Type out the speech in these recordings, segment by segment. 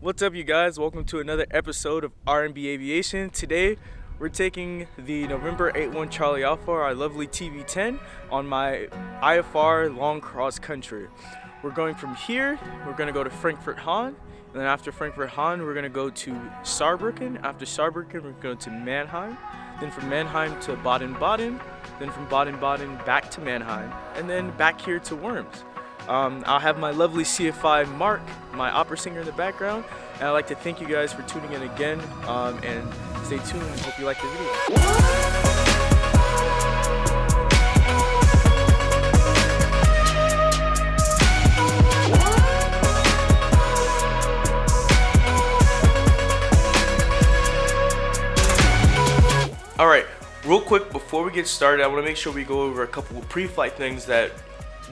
What's up, you guys? Welcome to another episode of R&B Aviation. Today, we're taking the November 81 Charlie Alpha, our lovely TV-10, on my IFR long cross country. We're going from here, we're going to go to Frankfurt-Hahn, and then after Frankfurt-Hahn, we're going to go to Saarbrücken. After Saarbrücken, we're going to Mannheim. Then from Mannheim to Baden-Baden. Then from Baden-Baden back to Mannheim. And then back here to Worms. I'll have my lovely CFI Mark, my opera singer, in the background, and I'd like to thank you guys for tuning in again, and stay tuned and hope you like the video. Alright, real quick before we get started, I want to make sure we go over a couple of pre-flight things that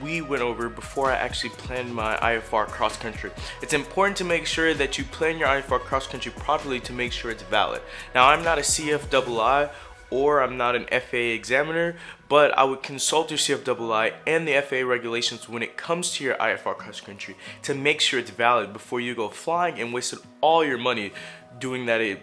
we went over before I actually planned my IFR cross country. It's important to make sure that you plan your IFR cross country properly to make sure it's valid. Now, I'm not a CFII or I'm not an FAA examiner, but I would consult your CFII and the FAA regulations when it comes to your IFR cross country to make sure it's valid before you go flying and wasting all your money doing that,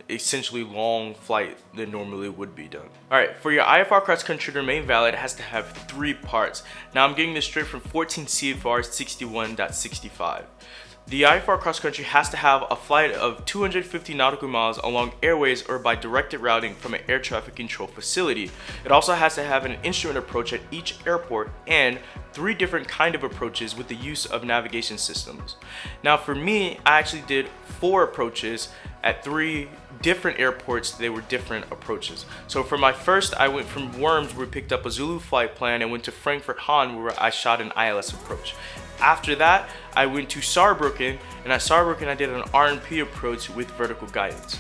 essentially long flight than normally would be done. Alright, for your IFR cross country to remain valid, it has to have 3 parts. Now I'm getting this straight from 14 CFR 61.65. The IFR cross country has to have a flight of 250 nautical miles along airways or by directed routing from an air traffic control facility. It also has to have an instrument approach at each airport and 3 different kind of approaches with the use of navigation systems. Now for me, I actually did 4 approaches at 3 different airports. They were different approaches. So for my first, I went from Worms where we picked up a Zulu flight plan and went to Frankfurt-Hahn where I shot an ILS approach. After that, I went to Saarbrücken, and at Saarbrücken I did an RNP approach with vertical guidance.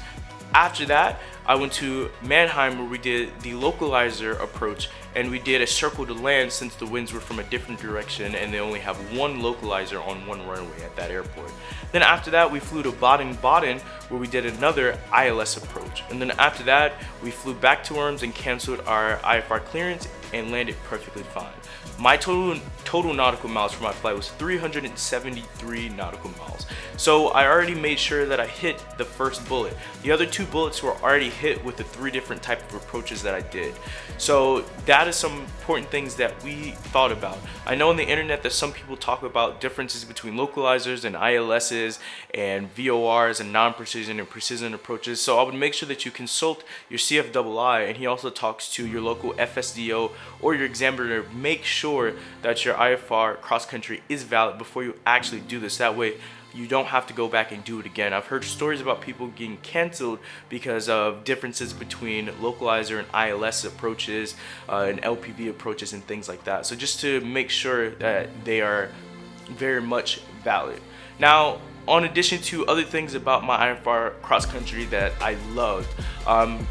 After that, I went to Mannheim where we did the localizer approach, and we did a circle to land since the winds were from a different direction and they only have 1 localizer on 1 runway at that airport. Then after that, we flew to Baden-Baden where we did another ILS approach. And then after that, we flew back to Worms and canceled our IFR clearance and landed perfectly fine. My total nautical miles for my flight was 373 nautical miles. So I already made sure that I hit the first bullet. The other 2 bullets were already hit with the 3 different type of approaches that I did. So that is some important things that we thought about. I know on the internet that some people talk about differences between localizers and ILSs and VORs and non-precision and precision approaches. So I would make sure that you consult your CFII, and he also talks to your local FSDO or your examiner. Make sure that your IFR cross country is valid before you actually do this. That way you don't have to go back and do it again. I've heard stories about people getting canceled because of differences between localizer and ILS approaches and LPV approaches and things like that. So just to make sure that they are very much valid. Now, in addition to other things about my IFR cross country that I loved,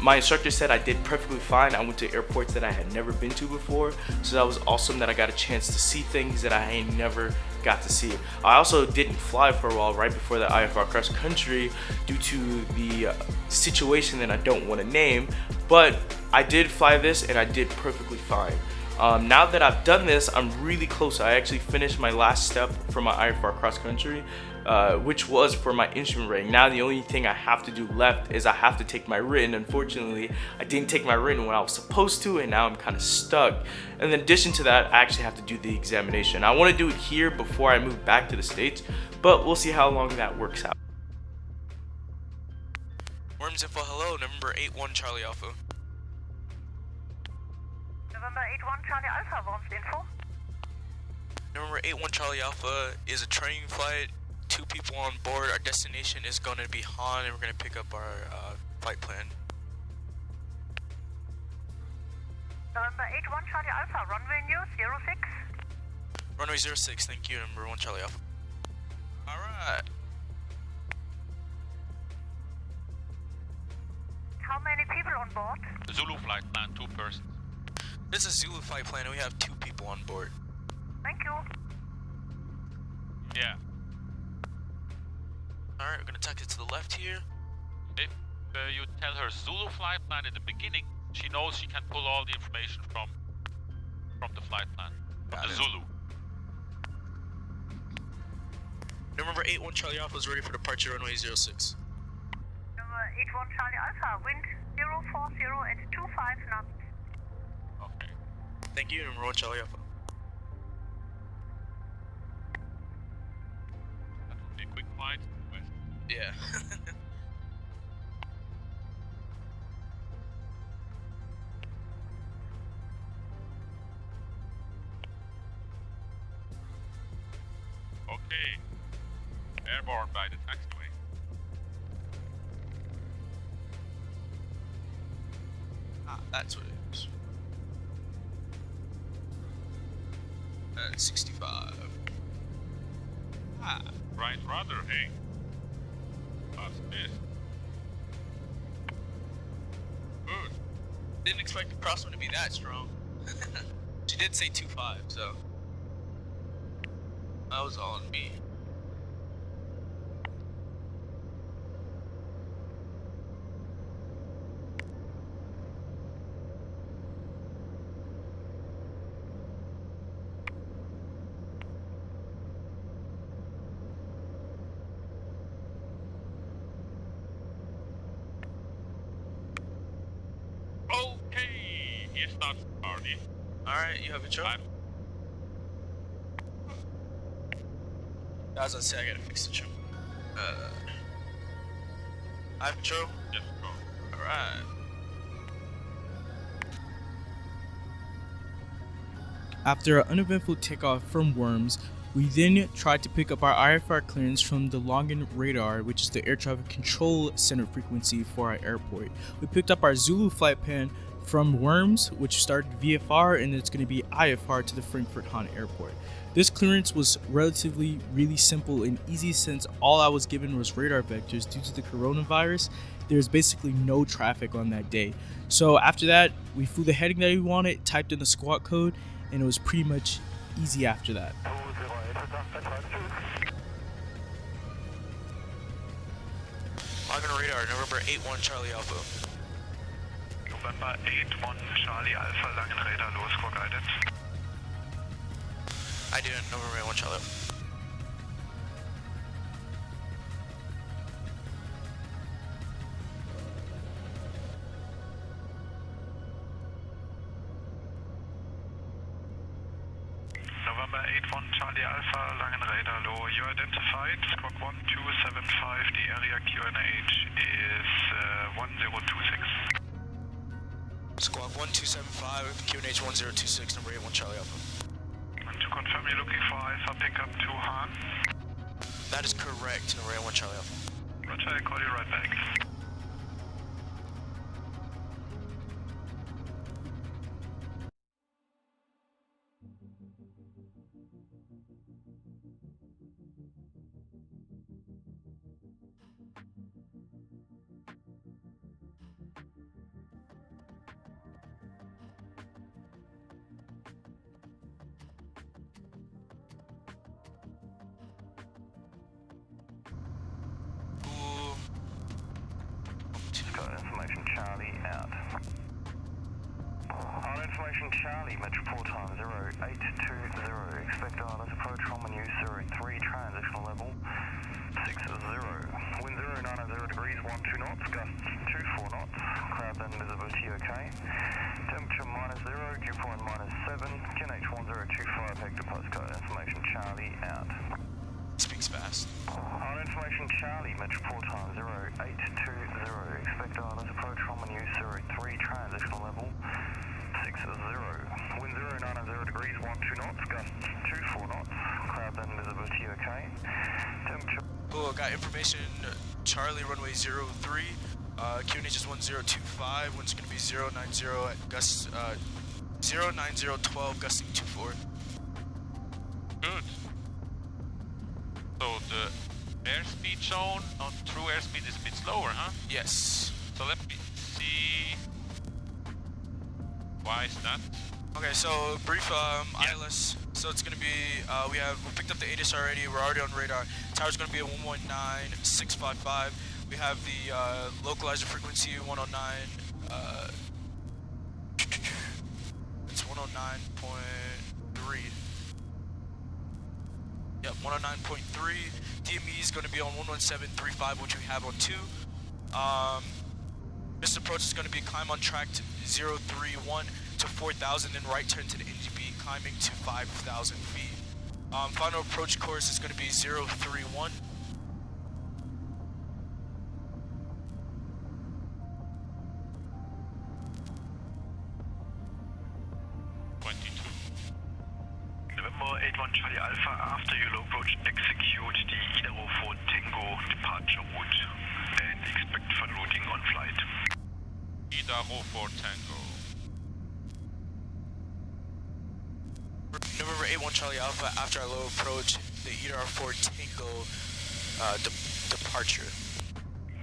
my instructor said I did perfectly fine. I went to airports that I had never been to before, so that was awesome that I got a chance to see things that I ain't never got to see. I also didn't fly for a while right before the IFR cross country due to the situation that I don't want to name, but I did fly this and I did perfectly fine. Now that I've done this, I'm really close. I actually finished my last step for my IFR cross country, which was for my instrument rating. Now the only thing I have to do left is I have to take my written. Unfortunately, I didn't take my written when I was supposed to, and now I'm kind of stuck. And in addition to that, I actually have to do the examination. I want to do it here before I move back to the States, but we'll see how long that works out. Worms info, hello, November 81 Charlie Alpha. November 81 Charlie Alpha, Worms info. November 81 Charlie Alpha is a training flight, 2 people on board. Our destination is going to be Hahn, and we're going to pick up our flight plan. November 81 Charlie Alpha, runway news 06. Runway 06, thank you, number 1 Charlie Alpha. Alright. How many people on board? Zulu flight plan, 2 persons. This is Zulu flight plan, and we have 2 people on board. Thank you. Yeah. Alright, we're going to tuck it to the left here. If you tell her Zulu flight plan in the beginning, she knows she can pull all the information from the flight plan, from Got the it. Zulu. November 81 Charlie Alpha is ready for departure runway 06. Number 81 Charlie Alpha, wind 040 at 25 knots. Okay. Thank you, number 1 Charlie Alpha. That will be a quick flight. West. Yeah. Okay. Airborne by the taxiway. That's what it is. 65. Right rudder, hey. What's this? Good. Didn't expect the crosswind to be that strong. She did say 2.5, so that was all on me. Okay, here starts the party. Alright, you have a job. As I say, I gotta fix the choke. I have a choke. Yes, go. Alright. After an uneventful takeoff from Worms, we then tried to pick up our IFR clearance from the Longen radar, which is the air traffic control center frequency for our airport. We picked up our Zulu flight plan from Worms, which started VFR, and it's going to be IFR to the Frankfurt-Hahn airport. This clearance was relatively really simple and easy since all I was given was radar vectors due to the coronavirus. There's basically no traffic on that day. So after that, we flew the heading that we wanted, typed in the squawk code, and it was pretty much easy after that. Logging radar, November 81 Charlie Alpha. November 81 Charlie Alpha, Langenräder, los for guidance. I didn't, November 81 Charlie Alpha. November 81 Charlie Alpha, Langenräder, low. You identified squawk 1275, the area QNH is 1026. Squawk 1275, QNH 1026, number 81 Charlie Alpha. And to confirm you're looking for Alpha pickup to Hahn? That is correct, number 81 Charlie Alpha. Roger, I call you right back. Got information Charlie out. On information Charlie, Metropole time 0820. Expect ILS approach Roman use 03, transitional level 60. Wind 090 degrees, 12 knots, gusts 24 knots. Cloud and visibility okay. Temperature -0, dew point -7. QNH 1025, Hector postcode. Information Charlie out. Speaks fast. On information Charlie, Metropole time 0820. Expect ILS approach Roman use 03, transitional level 60. Wind 090 degrees, 12 knots, gusts 24 knots. Cloud and visibility okay. Temperature. Oh, got information. Charlie runway 03. QNH is 1025. Wind's gonna be 090 at gusts 09012, gusting 24. Good. So the airspeed shown on true airspeed is a bit slower, huh? Yes. So let me see. Why is that? Okay, so brief ILS. So it's gonna be we picked up the ATIS already. We're already on radar. Tower's gonna be at 119.655. We have the localizer frequency 109. It's 109.3. Yep, 109.3. DME is going to be on 117.35, which we have on 2. This approach is going to be climb on track to 031 to 4,000 and right turn to the NGB, climbing to 5,000 feet. Final approach course is going to be 031. November 81 Charlie Alpha, after your low approach, execute the Idaro 4 Tango departure route and expect fun routing on flight. Idaro 4 Tango. November 81 Charlie Alpha, after our low approach, the Idaro 4 Tango departure.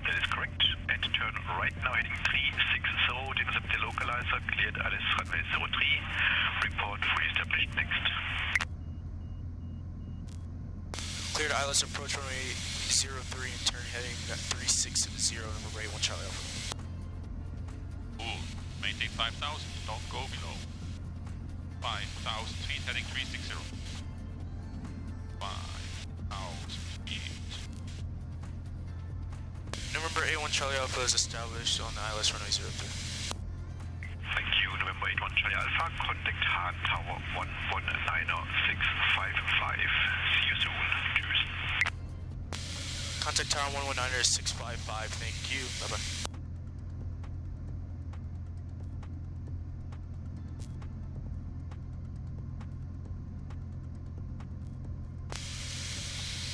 That is correct. And turn right now heading 360, intercept the localizer, cleared Alice runway 03, report fully established next. Cleared ILS approach runway 03 and turn heading 360, November 81 Charlie Alpha. Cool. Maintain 5,000, don't go below. 5,000 feet, heading 360. 5,000 feet. November 81 Charlie Alpha is established on the ILS runway 03. Thank you, November 81 Charlie Alpha, contact Hahn Tower 119655. See you soon. Tschüss. Contact Tower 119655, thank you, bye bye.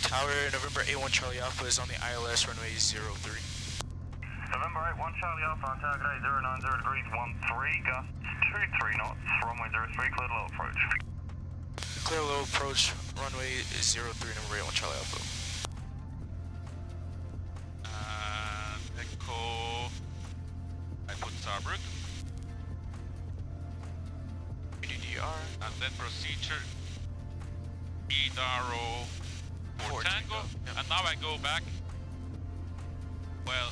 Tower November 81 Charlie Alpha is on the ILS runway 03. November 81 Charlie Alpha on target 8090 degrees 13, gust 23 knots, runway 03, clear low approach. Clear low approach, runway 03, November 81 Charlie Alpha. Echo. I put Starbuck. PDDR. And then procedure. Idaro 4 Tango. Yep. And now I go back. Well.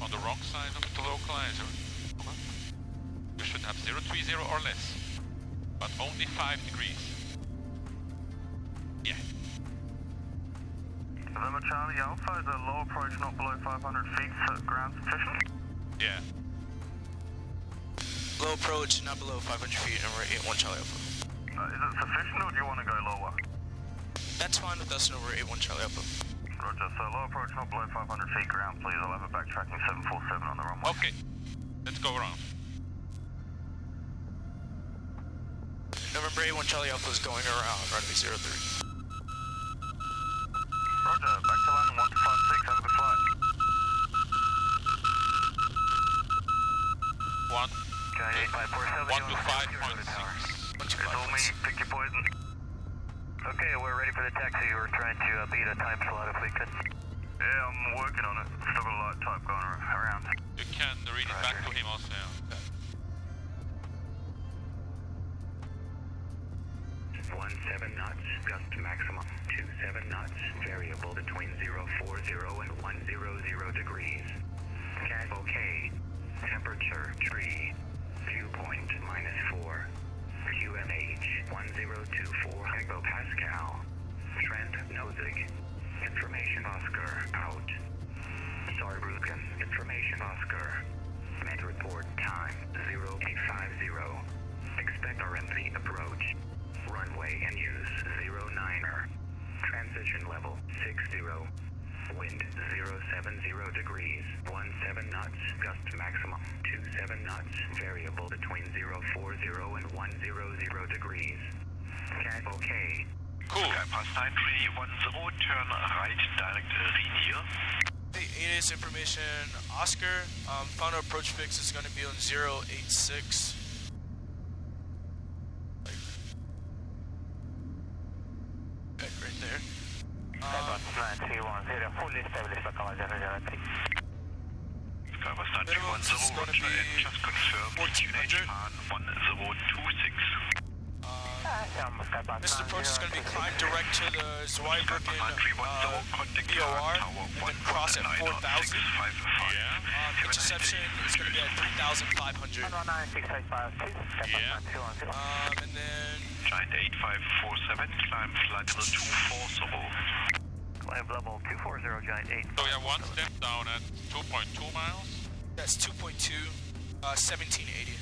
On the wrong side of the localizer. You should have 030 or less, but only 5 degrees. Yeah. November Charlie Alpha, is a low approach not below 500 feet, ground sufficient? Yeah. Low approach, not below 500 feet, November 81 Charlie Alpha. Is it sufficient or do you want to go lower? That's fine with us, November 81 Charlie Alpha. Roger, so low approach not below 500 feet, ground please, I'll have a backtracking 747 on the runway. Okay. Let's go around. November 81 Charlie Alpha is going around, runway 03. Roger, back to line 1256, have a good flight. 1 Okay, 8547. 1 to 5.6. It's all me, pick your poison. Okay, we're ready for the taxi. We're trying to beat a time slot if we could. Yeah, I'm working on it. Still got a lot of type going around. You can read it back to him also. Yeah. 17 knots, gust maximum. 27 knots, variable between 040 and 100 degrees. CAD OK. Temperature tree. Viewpoint -4. QNH 1024 hectopascal. Trent Nozick. Information Oscar out. Saarbrücken. Information Oscar. Med report time 0850. Expect RMZ approach. Runway in use 09er. Transition level 60. Wind 070 degrees. 17 knots. Gust maximum 27 knots. Variable between 040 and 100 degrees. CAD OK. Cool. Skypass 9310, turn right direct Renier. Hey, ATIS information, Oscar. Final approach fix is going to be on 086. Like right there. Fully established localizer, Skybox Minimum is 931, gonna Roger, be and just confirmed 1400. Aviation 1026. This approach is going to be climb direct to the Zweibrücken VOR and then cross at 4,000. Interception is going to be at 3,500. Yeah. And then Giant 8547, climb flight level 240. Climb level 240, Giant 8. So we have one step down at 2.2 miles. that's 2.2, 1780.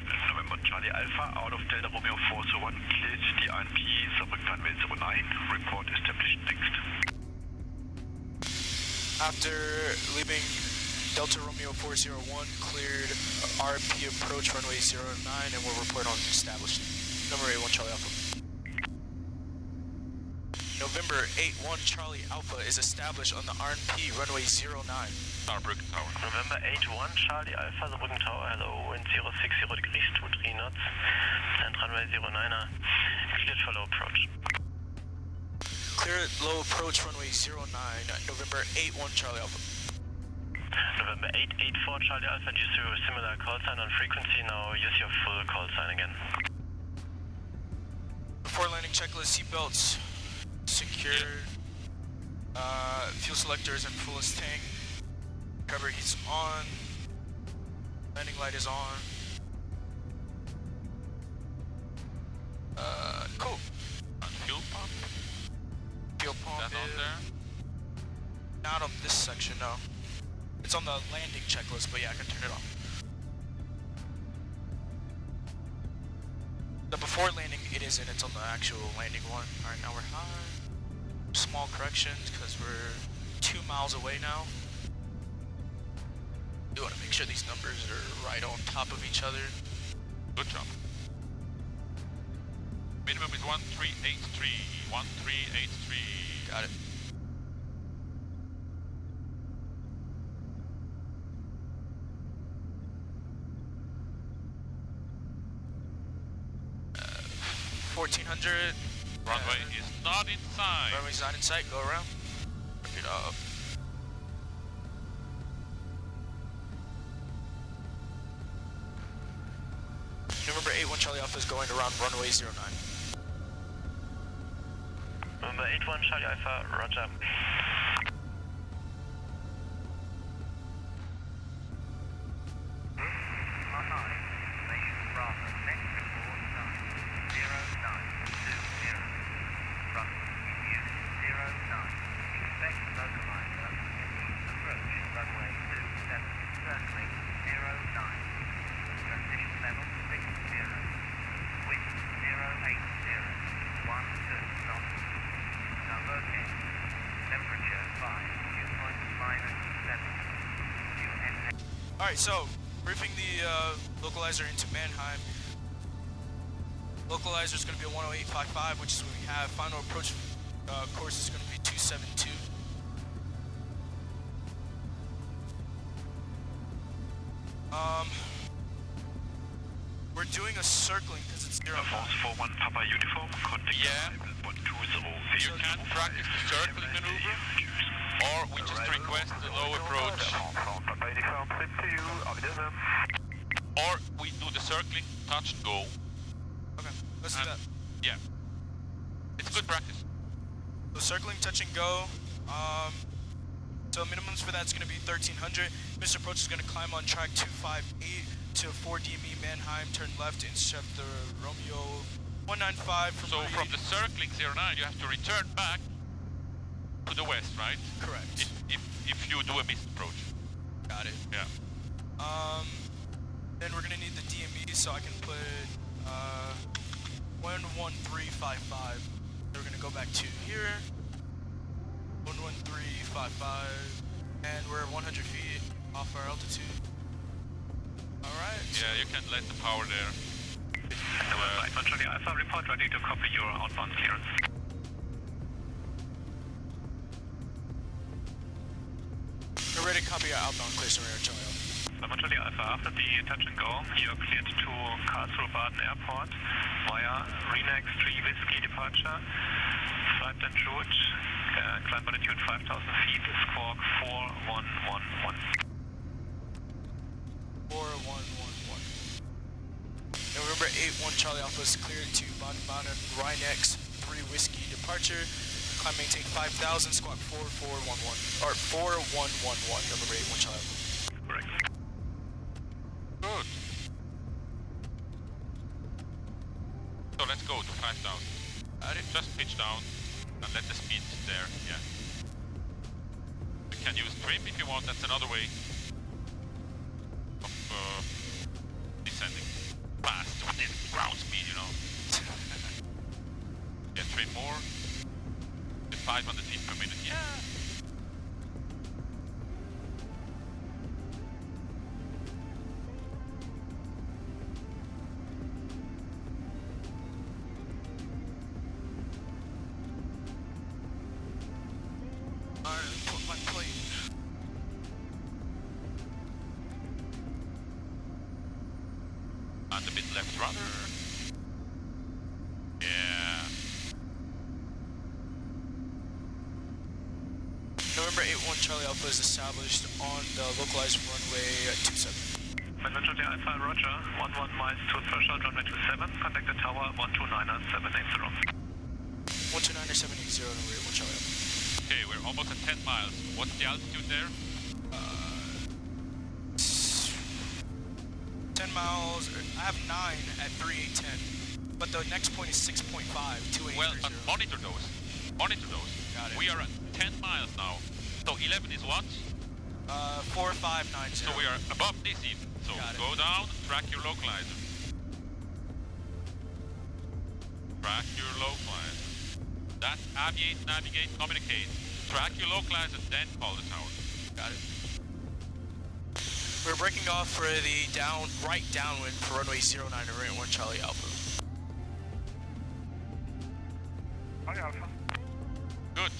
November Charlie Alpha, out of Delta Romeo 401, cleared the INP, Zurück runway 09, report established next. After leaving Delta Romeo 401, cleared RP approach runway 09 and will report on established. Number 81 Charlie Alpha. November 81 Charlie Alpha is established on the RP runway 09. Saarbrücken Tower. November 81, Charlie Alpha, Saarbrücken Tower, hello, wind 060 degrees, 23 knots, and runway 09er, cleared for low approach. Clear low approach runway 09, November 81 Charlie Alpha. November 884, Charlie Alpha, due to similar call sign on frequency, now use your full call sign again. Before landing checklist, seatbelts secured, fuel selector is in fullest tank, cover heat's on, landing light is on. Cool. And fuel pump, Fuel pump that on is there? not on this section, no. It's on the landing checklist, but yeah, I can turn it off. The before landing, it isn't. It's on the actual landing one. All right, now we're high. Small corrections because we're 2 miles away now. You want to make sure these numbers are right on top of each other. Good job. Minimum is 1383. 1383. Got it. Uh, 1400. Runway is not in sight. Runway's not in sight. Go around. Pick it up. November 81 Charlie Alpha is going around runway 09. November 81, Charlie Alpha, roger. Alright, so briefing the localizer into Mannheim. Localizer is going to be a 108.55, which is what we have. Final approach course is going to be 272. We're doing a circling because it's 0. Force 41 Papa Uniform, contact Yeah. 120. You can practice the circling maneuver, or we just request the low approach. Or we do the circling, touch and go. Okay, let's do And- that. Yeah. It's good practice. So circling, touch and go. So minimums for that's going to be 1300. Mr. Approach is going to climb on track 258 to 4 DME Mannheim, turn left, intercept the Romeo 195 from So Reed. from the circling 09, you have to return back to the west, right? Correct. If you do a missed approach. Got it. Yeah. Then we're gonna need the DME, so I can put 11355. So we're gonna go back to here. 11355, and we're 100 feet off our altitude. All right. Yeah, you can let the power there. Charlie Alpha, report ready to copy your outbound clearance. ready to copy your outbound clear surrender Charlie Alpha. Charlie Alpha, after the touch and go, you are cleared to Karlsruhe-Baden Airport via Renex 3 Whiskey departure, flight and route, climb altitude 5,000 feet, squawk 4111. 4111. November 8-1 Charlie Alpha is cleared to Baden-Baden Rheinex 3 Whiskey departure. Climb maintain 5,000, squawk 4411, or 4111, November 8-1 Charlie Alpha. Correct. Good. So let's go to 5,000. Just pitch down and let the speed there, yeah. You can use trim if you want, that's another way of descending fast with this ground speed, you know. Yeah, trim more. 500 feet per minute, yeah. Alright, let me put my plate. And a bit left rudder. Yeah. November 8-1 Charlie Alpha is established on the localized runway 27. Charlie Alpha, Roger. 11 miles to threshold, runway 27. Contact the tower 129.780. 129.780, November 8-1 Charlie Alpha. Okay, we're almost at 10 miles. What's the altitude there? 10 miles, I have 9 at 3810. But the next point is 6.5, 2830. Well, monitor those. Monitor those. Got it. We are at 10 miles now. So 11 is what? 4590. So we are above this even. So Got it. go down, track your localizer. Track your localizer. That's aviate, navigate, communicate. Track your localizer, then call the tower. Got it. We're breaking off for the right downwind for runway 09 to runway 1 Charlie Alpha. Charlie Alpha. Good.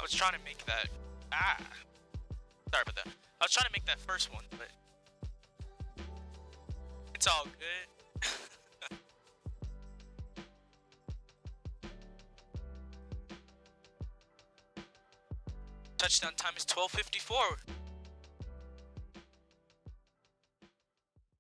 I was trying to make that. Sorry about that. I was trying to make that first one, but it's all good. Touchdown time is 12:54.